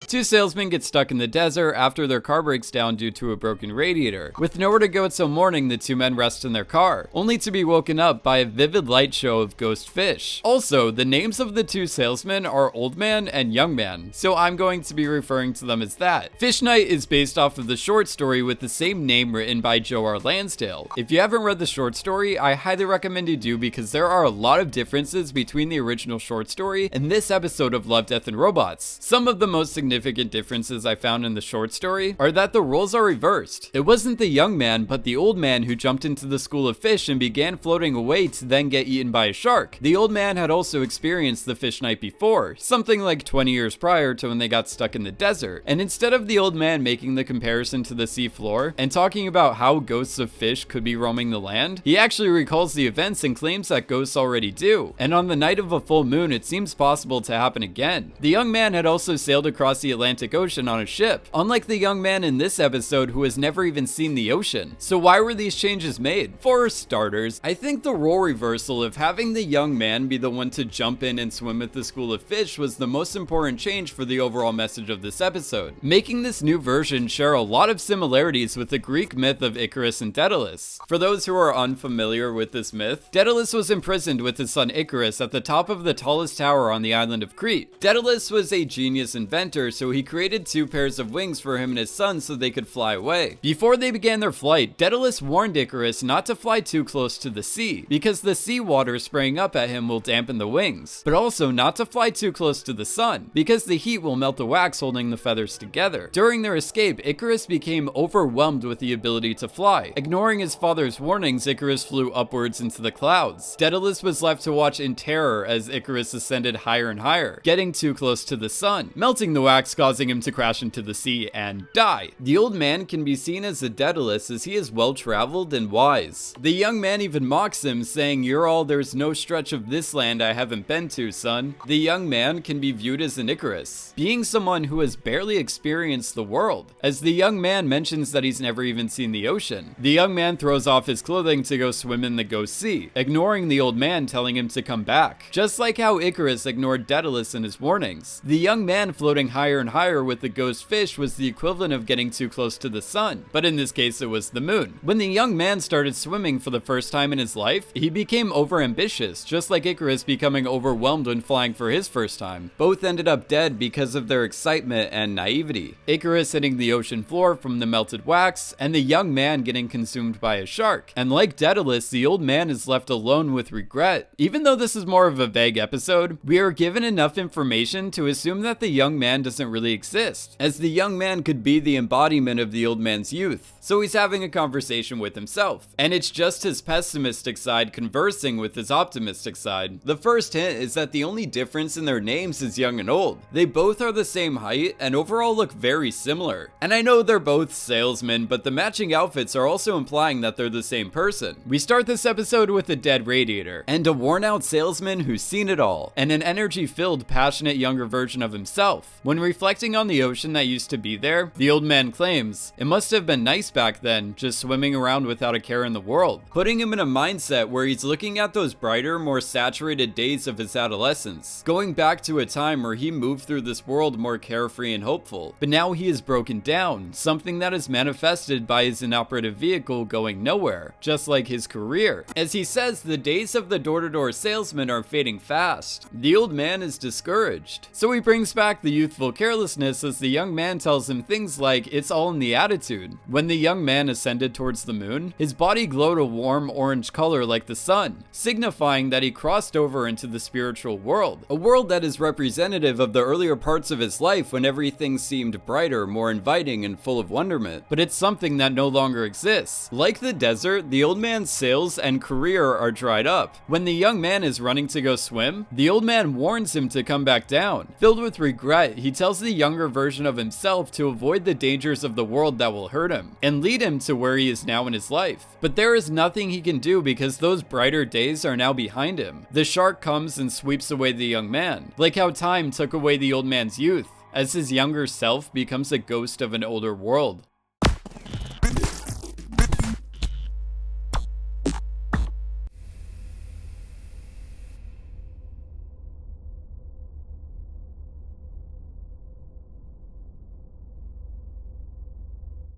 Two salesmen get stuck in the desert after their car breaks down due to a broken radiator. With nowhere to go until morning, the two men rest in their car, only to be woken up by a vivid light show of ghost fish. Also, the names of the two salesmen are Old Man and Young Man, so I'm going to be referring to them as that. Fish Night is based off of the short story with the same name written by Joe R. Lansdale. If you haven't read the short story, I highly recommend you do because there are a lot of differences between the original short story and this episode of Love, Death, and Robots. Some of the most significant differences I found in the short story are that the roles are reversed. It wasn't the young man, but the old man who jumped into the school of fish and began floating away to then get eaten by a shark. The old man had also experienced the fish night before, something like 20 years prior to when they got stuck in the desert. And instead of the old man making the comparison to the sea floor and talking about how ghosts of fish could be roaming the land, he actually recalls the events and claims that ghosts already do. And on the night of a full moon, it seems possible to happen again. The young man had also sailed across the Atlantic Ocean on a ship, unlike the young man in this episode who has never even seen the ocean. So why were these changes made? For starters, I think the role reversal of having the young man be the one to jump in and swim with the school of fish was the most important change for the overall message of this episode, making this new version share a lot of similarities with the Greek myth of Icarus and Daedalus. For those who are unfamiliar with this myth, Daedalus was imprisoned with his son Icarus at the top of the tallest tower on the island of Crete. Daedalus was a genius inventor, so he created two pairs of wings for him and his son so they could fly away. Before they began their flight, Daedalus warned Icarus not to fly too close to the sea, because the seawater spraying up at him will dampen the wings, but also not to fly too close to the sun, because the heat will melt the wax holding the feathers together. During their escape, Icarus became overwhelmed with the ability to fly. Ignoring his father's warnings, Icarus flew upwards into the clouds. Daedalus was left to watch in terror as Icarus ascended higher and higher, getting too close to the sun, melting the wax, causing him to crash into the sea and die. The old man can be seen as a Daedalus as he is well-traveled and wise. The young man even mocks him, saying, "You're all there's no stretch of this land I haven't been to, son." The young man can be viewed as an Icarus, being someone who has barely experienced the world, as the young man mentions that he's never even seen the ocean. The young man throws off his clothing to go swim in the ghost sea, ignoring the old man telling him to come back, just like how Icarus ignored Daedalus in his warnings. The young man floating higher and higher with the ghost fish was the equivalent of getting too close to the sun, but in this case it was the moon. When the young man started swimming for the first time in his life, he became overambitious, just like Icarus becoming overwhelmed when flying for his first time. Both ended up dead because of their excitement and naivety. Icarus hitting the ocean floor from the melted wax, and the young man getting consumed by a shark. And like Daedalus, the old man is left alone with regret. Even though this is more of a vague episode, we are given enough information to assume that the young man doesn't really exist, as the young man could be the embodiment of the old man's youth. So he's having a conversation with himself, and it's just his pessimistic side conversing with his optimistic side. The first hint is that the only difference in their names is young and old. They both are the same height and overall look very similar. And I know they're both salesmen, but the matching outfits are also implying that they're the same person. We start this episode with a dead radiator, and a worn out salesman who's seen it all, and an energy-filled, passionate younger version of himself. When reflecting on the ocean that used to be there, the old man claims, "It must have been nice back then, just swimming around without a care in the world," putting him in a mindset where he's looking at those brighter, more saturated days of his adolescence, going back to a time where he moved through this world more carefree and hopeful. But now he is broken down, something that is manifested by his inoperative vehicle going nowhere, just like his career. As he says, the days of the door-to-door salesman are fading fast. The old man is discouraged. So he brings back the youthful carelessness as the young man tells him things like, "It's all in the attitude." When the young man ascended towards the moon, his body glowed a warm orange color like the sun, signifying that he crossed over into the spiritual world, a world that is representative of the earlier parts of his life when everything seemed brighter, more inviting, and full of wonderment. But it's something that no longer exists. Like the desert, the old man's sails and career are dried up. When the young man is running to go swim, the old man warns him to come back down. Filled with regret, he tells the younger version of himself to avoid the dangers of the world that will hurt him, and lead him to where he is now in his life. But there is nothing he can do because those brighter days are now behind him. The shark comes and sweeps away the young man, like how time took away the old man's youth, as his younger self becomes a ghost of an older world.